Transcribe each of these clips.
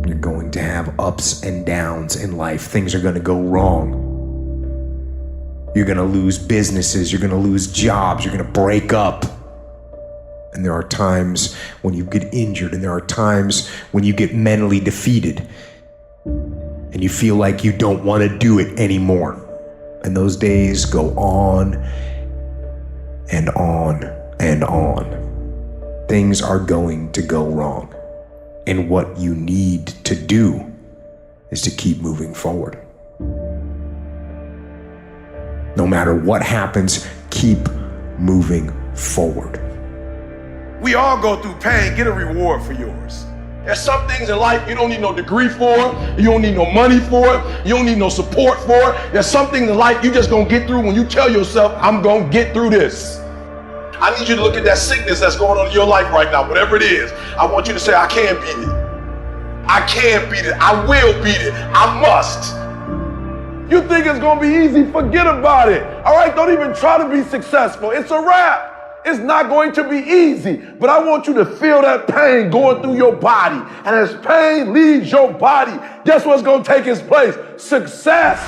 You're going to have ups and downs in life. Things are going to go wrong. You're going to lose businesses. You're going to lose jobs. You're going to break up. And there are times when you get injured, and there are times when you get mentally defeated and you feel like you don't want to do it anymore. And those days go on and on and on. Things are going to go wrong. And what you need to do is to keep moving forward. No matter what happens, keep moving forward. We all go through pain. Get a reward for yours. There's some things in life you don't need no degree for, you don't need no money for it, you don't need no support for it. There's some things in life you just gonna get through when you tell yourself, I'm gonna get through this. I need you to look at that sickness that's going on in your life right now, whatever it is. I want you to say, I can beat it. I can beat it. I will beat it. I must. You think it's gonna be easy? Forget about it. All right, don't even try to be successful. It's a wrap. It's not going to be easy, but I want you to feel that pain going through your body. And as pain leaves your body, guess what's going to take its place? Success.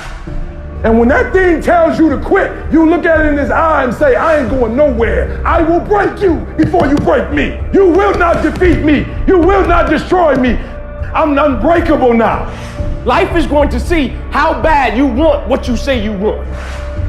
And when that thing tells you to quit, you look at it in his eye and say, I ain't going nowhere. I will break you before you break me. You will not defeat me. You will not destroy me. I'm unbreakable now. Life is going to see how bad you want what you say you want.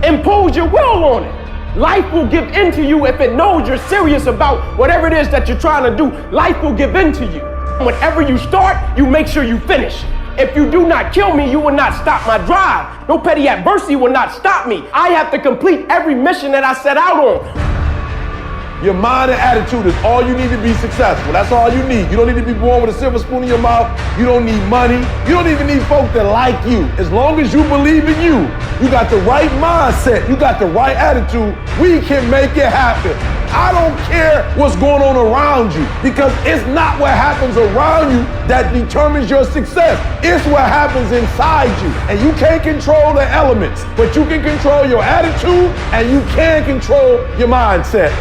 Impose your will on it. Life will give in to you if it knows you're serious about whatever it is that you're trying to do. Life will give in to you. Whenever you start, you make sure you finish. If you do not kill me, you will not stop my drive. No petty adversity will not stop me. I have to complete every mission that I set out on. Your mind and attitude is all you need to be successful. That's all you need. You don't need to be born with a silver spoon in your mouth. You don't need money. You don't even need folk that like you. As long as you believe in you, you got the right mindset, you got the right attitude, we can make it happen. I don't care what's going on around you, because it's not what happens around you that determines your success. It's what happens inside you. And you can't control the elements, but you can control your attitude and you can control your mindset.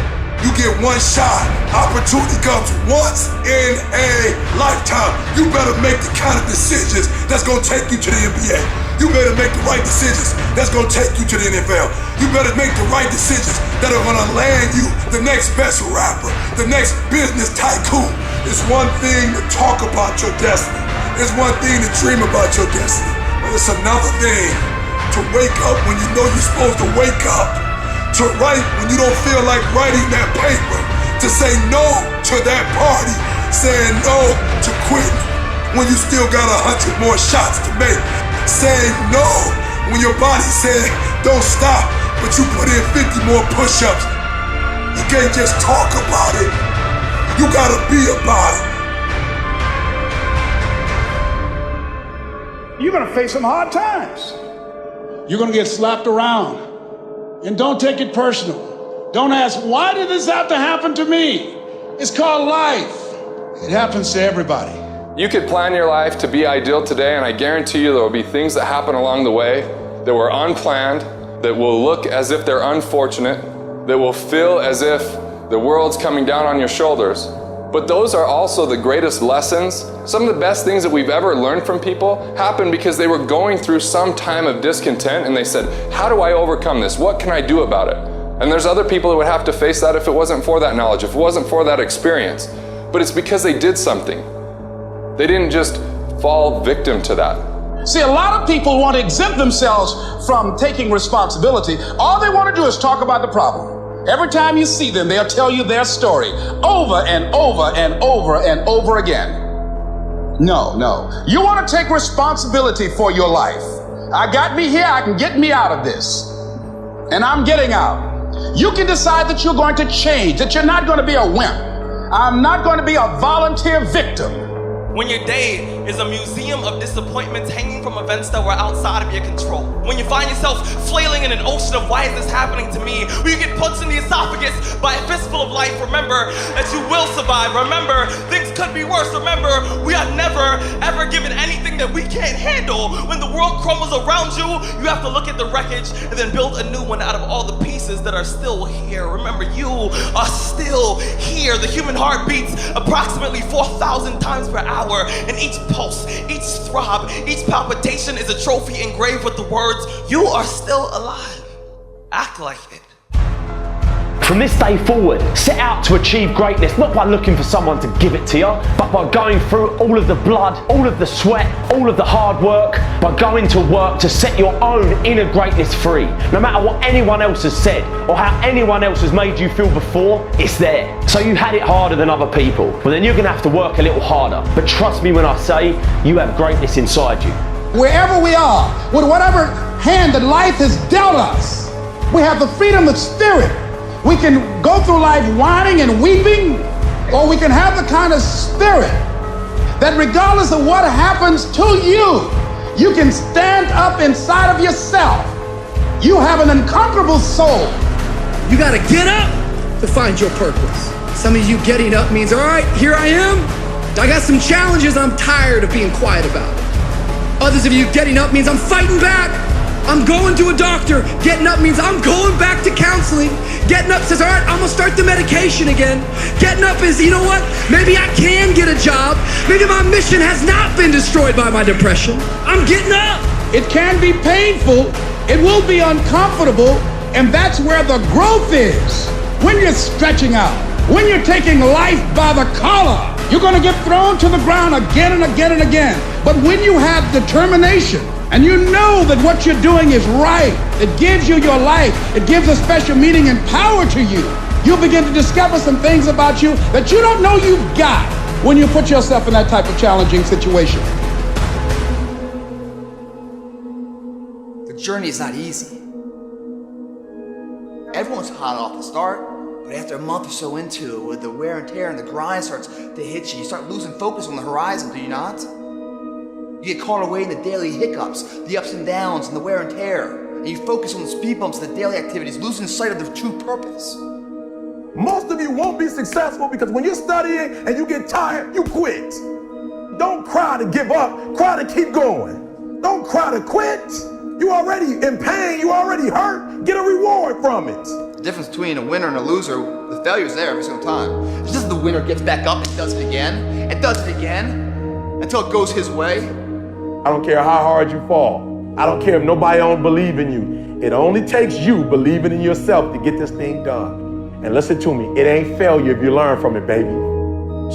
You get one shot. Opportunity comes once in a lifetime. You better make the kind of decisions that's gonna take you to the NBA. You better make the right decisions that's gonna take you to the NFL. You better make the right decisions that are gonna land you the next best rapper, the next business tycoon. It's one thing to talk about your destiny. It's one thing to dream about your destiny. But it's another thing to wake up when you know you're supposed to wake up. To write when you don't feel like writing that paper, to say no to that party, saying no to quitting when you still got 100 more shots to make, saying no when your body said don't stop, but you put in 50 more push-ups. You can't just talk about it, you gotta be about it. You're gonna face some hard times. You're gonna get slapped around. And don't take it personal. Don't ask, why did this have to happen to me? It's called life. It happens to everybody. You could plan your life to be ideal today, and I guarantee you there will be things that happen along the way that were unplanned, that will look as if they're unfortunate, that will feel as if the world's coming down on your shoulders. But those are also the greatest lessons. Some of the best things that we've ever learned from people happened because they were going through some time of discontent and they said, how do I overcome this? What can I do about it? And there's other people who would have to face that if it wasn't for that knowledge, if it wasn't for that experience. But it's because they did something. They didn't just fall victim to that. See, a lot of people want to exempt themselves from taking responsibility. All they want to do is talk about the problem. Every time you see them, they'll tell you their story over and over and over and over again. No. You want to take responsibility for your life. I got me here, I can get me out of this. And I'm getting out. You can decide that you're going to change, that you're not going to be a wimp. I'm not going to be a volunteer victim. When your day is a museum of disappointments hanging from events that were outside of your control. When you find yourself flailing in an ocean of why is this happening to me? When you get punched in the esophagus by a fistful of life, remember that you will survive. Remember, things could be worse. Remember, we are never, ever given anything that we can't handle. When the world crumbles around you, you have to look at the wreckage and then build a new one out of all the pieces that are still here. Remember, you are still here. The human heart beats approximately 4,000 times per hour, and each pulse, each throb, each palpitation is a trophy engraved with the words, "You are still alive. Act like it." From this day forward, set out to achieve greatness, not by looking for someone to give it to you, but by going through all of the blood, all of the sweat, all of the hard work, by going to work to set your own inner greatness free. No matter what anyone else has said, or how anyone else has made you feel before, it's there. So you had it harder than other people, well then you're gonna have to work a little harder. But trust me when I say, you have greatness inside you. Wherever we are, with whatever hand that life has dealt us, we have the freedom of spirit. We can go through life whining and weeping, or we can have the kind of spirit that regardless of what happens to you, you can stand up inside of yourself. You have an unconquerable soul. You gotta get up to find your purpose. Some of you getting up means, all right, here I am. I got some challenges I'm tired of being quiet about. Others of you getting up means I'm fighting back. I'm going to a doctor. Getting up means I'm going back to counseling. Getting up says, all right, I'm gonna start the medication again. Getting up is, you know what? Maybe I can get a job. Maybe my mission has not been destroyed by my depression. I'm getting up. It can be painful. It will be uncomfortable. And that's where the growth is. When you're stretching out, when you're taking life by the collar, you're gonna get thrown to the ground again and again and again. But when you have determination, and you know that what you're doing is right, it gives you your life, it gives a special meaning and power to you, you'll begin to discover some things about you that you don't know you've got when you put yourself in that type of challenging situation. The journey is not easy. Everyone's hot off the start, but after a month or so into it, with the wear and tear and the grind starts to hit you, you start losing focus on the horizon, do you not? You get caught away in the daily hiccups, the ups and downs, and the wear and tear. And you focus on the speed bumps and the daily activities, losing sight of their true purpose. Most of you won't be successful because when you're studying and you get tired, you quit. Don't cry to give up, cry to keep going. Don't cry to quit. You already in pain, you already hurt, get a reward from it. The difference between a winner and a loser, the failure's there every single time. It's just the winner gets back up and does it again, and does it again, until it goes his way. I don't care how hard you fall. I don't care if nobody don't believe in you. It only takes you believing in yourself to get this thing done. And listen to me, it ain't failure if you learn from it, baby.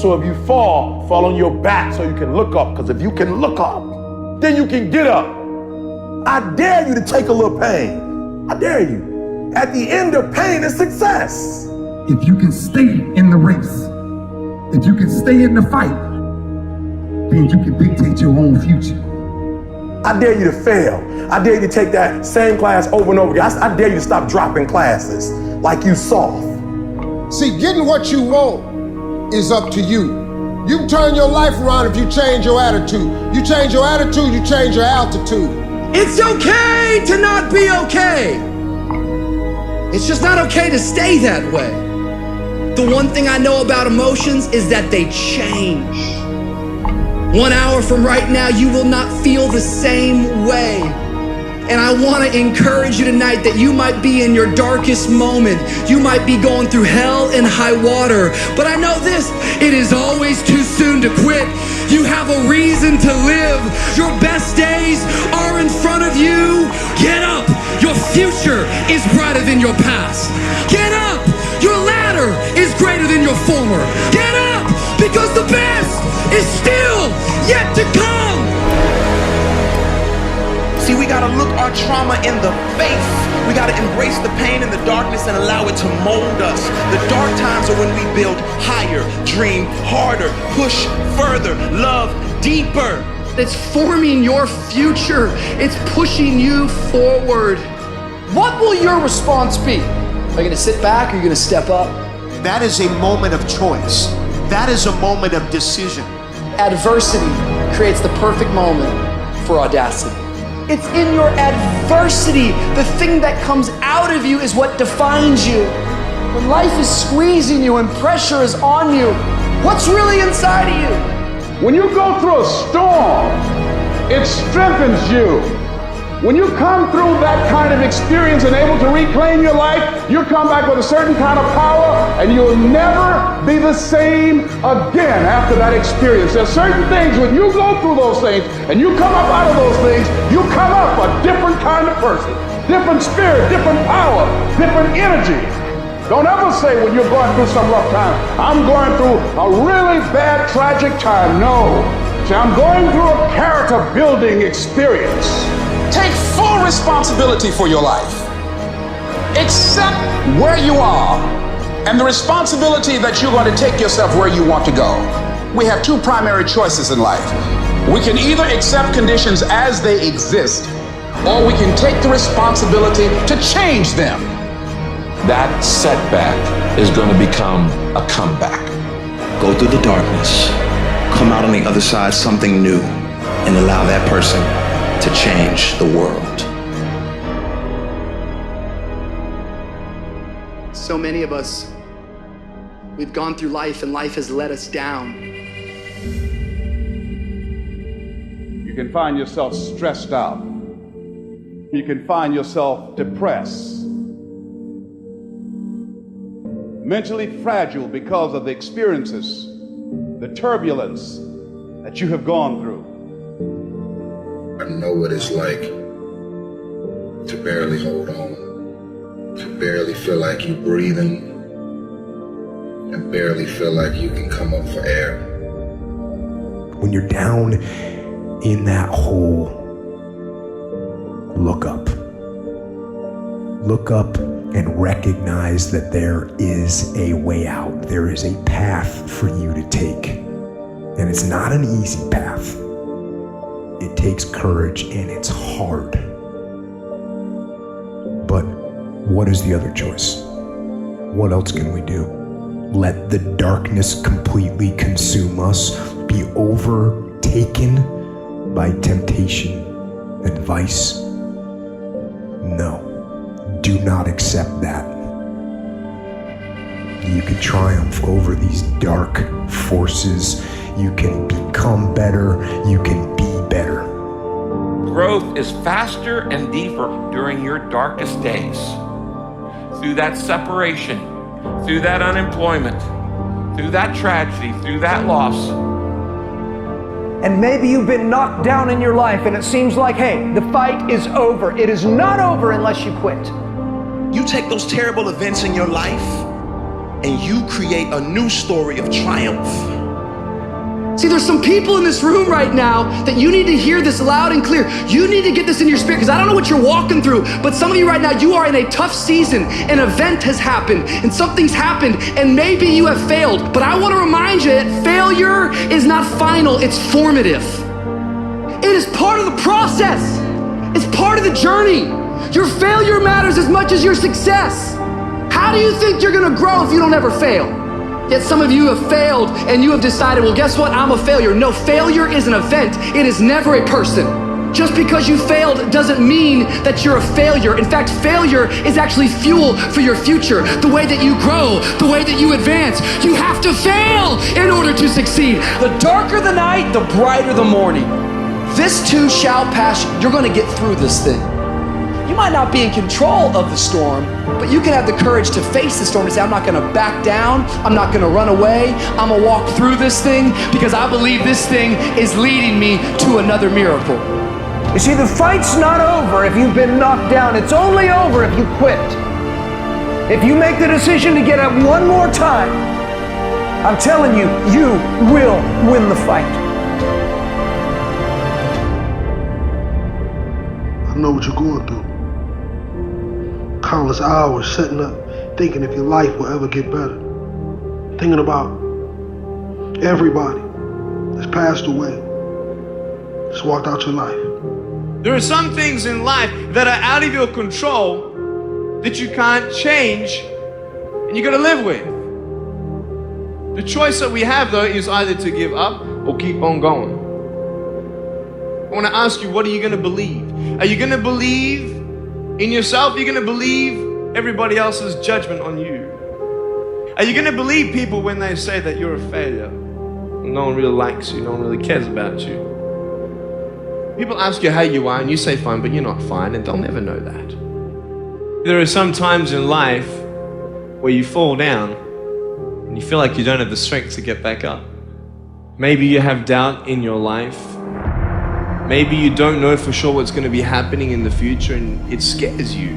So if you fall on your back so you can look up, because if you can look up, then you can get up. I dare you to take a little pain. I dare you. At the end of pain is success. If you can stay in the race, if you can stay in the fight, then you can dictate your own future. I dare you to fail. I dare you to take that same class over and over again. I dare you to stop dropping classes like you soft. See, getting what you want is up to you. You can turn your life around if you change your attitude. You change your attitude, you change your altitude. It's okay to not be okay. It's just not okay to stay that way. The one thing I know about emotions is that they change. 1 hour from right now, you will not feel the same way. And I want to encourage you tonight that you might be in your darkest moment. You might be going through hell and high water. But I know this, it is always too soon to quit. You have a reason to live. Your best days are in front of you. Get up. Your future is brighter than your past. Get up. Your ladder is greater than your former. Get up, because the best is still yet to come. See, we gotta look our trauma in the face. We gotta embrace the pain and the darkness and allow it to mold us. The dark times are when we build higher, dream harder, push further, love deeper. It's forming your future. It's pushing you forward. What will your response be? Are you gonna sit back or are you gonna step up? That is a moment of choice. That is a moment of decision. Adversity creates the perfect moment for audacity. It's in your adversity. The thing that comes out of you is what defines you. When life is squeezing you and pressure is on you, what's really inside of you? When you go through a storm, it strengthens you. When you come through that kind of experience and able to reclaim your life, you come back with a certain kind of power, and you'll never be the same again after that experience. There's certain things, when you go through those things and you come up out of those things, you come up a different kind of person, different spirit, different power, different energy. Don't ever say when you're going through some rough time, I'm going through a really bad, tragic time. No. See, I'm going through a character building experience. Take full responsibility for your life. Accept where you are and the responsibility that you're going to take yourself where you want to go. We have two primary choices in life. We can either accept conditions as they exist, or we can take the responsibility to change them. That setback is going to become a comeback. Go through the darkness, come out on the other side something new, and allow that person to change the world. So many of us, we've gone through life and life has let us down. You can find yourself stressed out. You can find yourself depressed, mentally fragile because of the experiences, the turbulence that you have gone through. I know what it's like to barely hold on, to barely feel like you're breathing, and barely feel like you can come up for air. When you're down in that hole, look up. Look up and recognize that there is a way out. There is a path for you to take. And it's not an easy path. It takes courage and it's hard. But what is the other choice? What else can we do? Let the darkness completely consume us, be overtaken by temptation and vice? No, do not accept that. You can triumph over these dark forces. You can become better. You can be better. Growth is faster and deeper during your darkest days. Through that separation, through that unemployment, through that tragedy, through that loss. And maybe you've been knocked down in your life and it seems like, hey, the fight is over. It is not over unless you quit. You take those terrible events in your life and you create a new story of triumph. See, there's some people in this room right now that you need to hear this loud and clear. You need to get this in your spirit, because I don't know what you're walking through, but some of you right now, you are in a tough season. An event has happened and something's happened and maybe you have failed. But I want to remind you that failure is not final, it's formative. It is part of the process. It's part of the journey. Your failure matters as much as your success. How do you think you're gonna grow if you don't ever fail? Yet some of you have failed and you have decided, well, guess what? I'm a failure. No, failure is an event. It is never a person. Just because you failed doesn't mean that you're a failure. In fact, failure is actually fuel for your future. The way that you grow, the way that you advance. You have to fail in order to succeed. The darker the night, the brighter the morning. This too shall pass. You're gonna get through this thing. You might not be in control of the storm, but you can have the courage to face the storm and say, I'm not gonna back down, I'm not gonna run away, I'm gonna walk through this thing because I believe this thing is leading me to another miracle. You see, the fight's not over if you've been knocked down. It's only over if you quit. If you make the decision to get up one more time, I'm telling you, you will win the fight. I know what you're going through. Countless hours setting up, thinking if your life will ever get better. Thinking about everybody that's passed away, just walked out your life. There are some things in life that are out of your control that you can't change and you gotta live with. The choice that we have though is either to give up or keep on going. I wanna ask you, what are you gonna believe? Are you gonna believe in yourself? Are you gonna believe everybody else's judgment on you? Are you gonna believe people when they say that you're a failure? No one really likes you, no one really cares about you. People ask you how you are and you say fine, but you're not fine, and they'll never know that. There are some times in life where you fall down and you feel like you don't have the strength to get back up. Maybe you have doubt in your life. Maybe you don't know for sure what's going to be happening in the future and it scares you.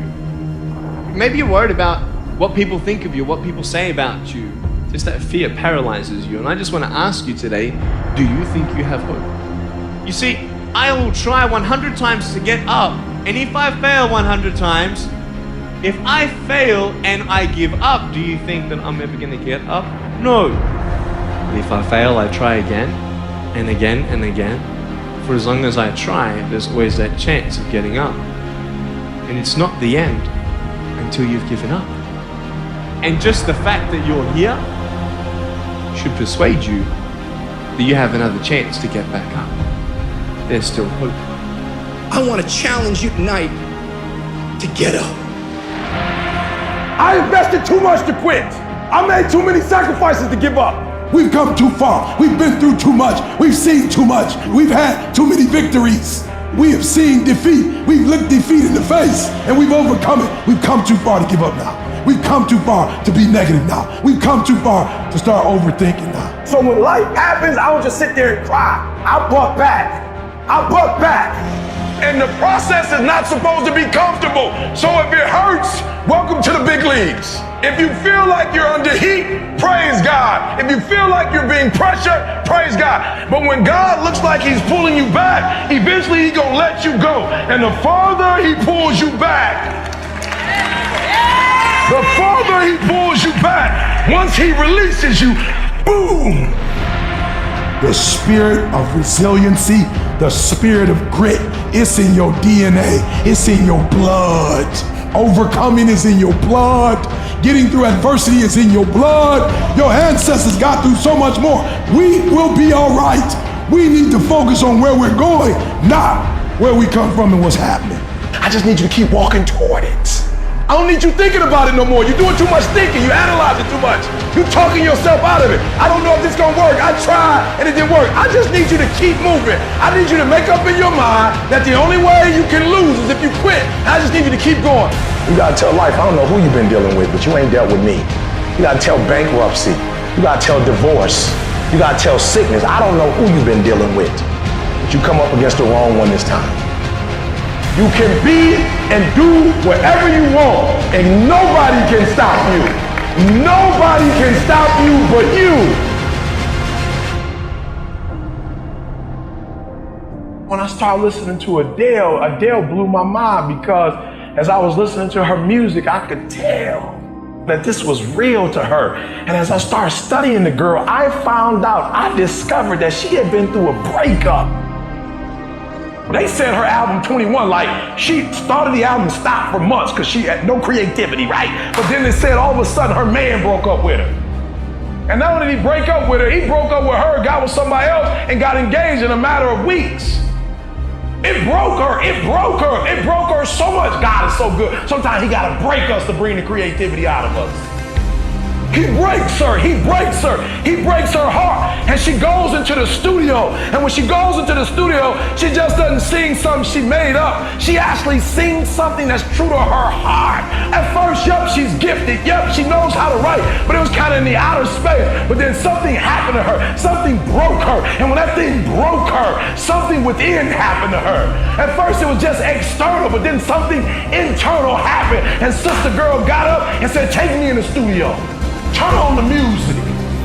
Maybe you're worried about what people think of you, what people say about you. Just that fear paralyzes you. And I just want to ask you today, do you think you have hope? You see, I will try 100 times to get up, and if I fail 100 times, if I fail and I give up, do you think that I'm ever going to get up? No. But if I fail, I try again and again and again. For as long as I try, there's always that chance of getting up. And it's not the end until you've given up. And just the fact that you're here should persuade you that you have another chance to get back up. There's still hope. I want to challenge you tonight to get up. I invested too much to quit. I made too many sacrifices to give up. We've come too far. We've been through too much. We've seen too much. We've had too many victories. We have seen defeat. We've looked defeat in the face and we've overcome it. We've come too far to give up now. We've come too far to be negative now. We've come too far to start overthinking now. So when life happens, I don't just sit there and cry. I buck back. I buck back. And the process is not supposed to be comfortable. So if it hurts, welcome to the big leagues. If you feel like you're under heat, praise God. If you feel like you're being pressured, praise God. But when God looks like he's pulling you back, eventually he's gonna let you go. And the farther he pulls you back, the farther he pulls you back, once he releases you, boom. The spirit of resiliency, the spirit of grit, it's in your DNA, it's in your blood. Overcoming is in your blood. Getting through adversity is in your blood. Your ancestors got through so much more. We will be all right. We need to focus on where we're going, not where we come from and what's happening. I just need you to keep walking toward it. I don't need you thinking about it no more. You're doing too much thinking. You analyze it too much. You're talking yourself out of it. I don't know if this is gonna work. I tried and it didn't work. I just need you to keep moving. I need you to make up in your mind that the only way you can lose is if you quit. I just need you to keep going. You gotta tell life, I don't know who you've been dealing with, but you ain't dealt with me. You gotta tell bankruptcy. You gotta tell divorce. You gotta tell sickness. I don't know who you've been dealing with, but you come up against the wrong one this time. You can be and do whatever you want, and nobody can stop you. Nobody can stop you but you. When I started listening to Adele blew my mind because as I was listening to her music, I could tell that this was real to her. And as I started studying the girl, I discovered that she had been through a breakup. They said her album 21, like she started the album, stopped for months because she had no creativity, right? But then they said all of a sudden her man broke up with her. And not only did he break up with her, he broke up with her, got with somebody else, and got engaged in a matter of weeks. It broke her, it broke her, it broke her so much. God is so good. Sometimes he gotta break us to bring the creativity out of us. He breaks her, he breaks her, he breaks her heart. And she goes into the studio. And when she goes into the studio, she just doesn't sing something she made up. She actually sings something that's true to her heart. At first, yup, she's gifted. Yup, she knows how to write. But it was kind of in the outer space. But then something happened to her. Something broke her. And when that thing broke her, something within happened to her. At first, it was just external, but then something internal happened. And Sister Girl got up and said, take me in the studio. Turn on the music.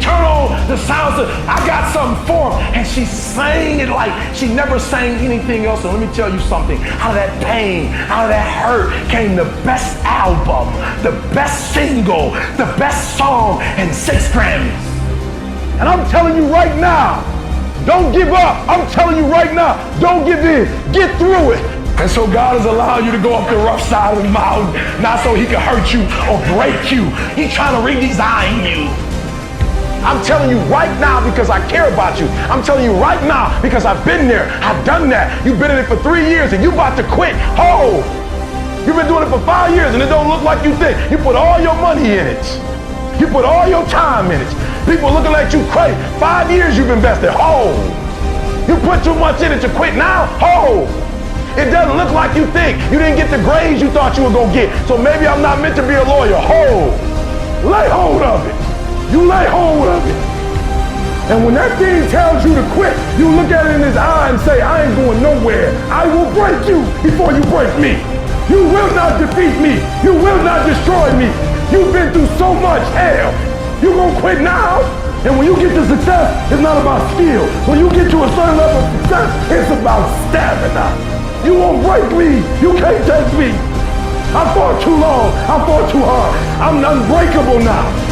Turn on the sounds. I got something for her. And she sang it like she never sang anything else. And let me tell you something. Out of that pain, out of that hurt came the best album, the best single, the best song, and 6 Grammys. And I'm telling you right now, don't give up. I'm telling you right now, don't give in. Get through it. And so God has allowed you to go up the rough side of the mountain, not so he can hurt you or break you. He's trying to redesign you. I'm telling you right now because I care about you. I'm telling you right now because I've been there. I've done that. You've been in it for 3 years and you about to quit. Oh, you've been doing it for 5 years and it don't look like you think. You put all your money in it. You put all your time in it. People looking at you crazy. 5 years you've invested. Oh. You put too much in it to quit now? Hold. It doesn't look like you think. You didn't get the grades you thought you were going to get. So maybe I'm not meant to be a lawyer. Hold. Lay hold of it. You lay hold of it. And when that thing tells you to quit, you look at it in his eye and say, I ain't going nowhere. I will break you before you break me. You will not defeat me. You will not destroy me. You've been through so much hell. You gonna quit now? And when you get to success, it's not about skill. When you get to a certain level of success, it's about stamina. You won't break me. You can't take me. I fought too long. I fought too hard. I'm unbreakable now.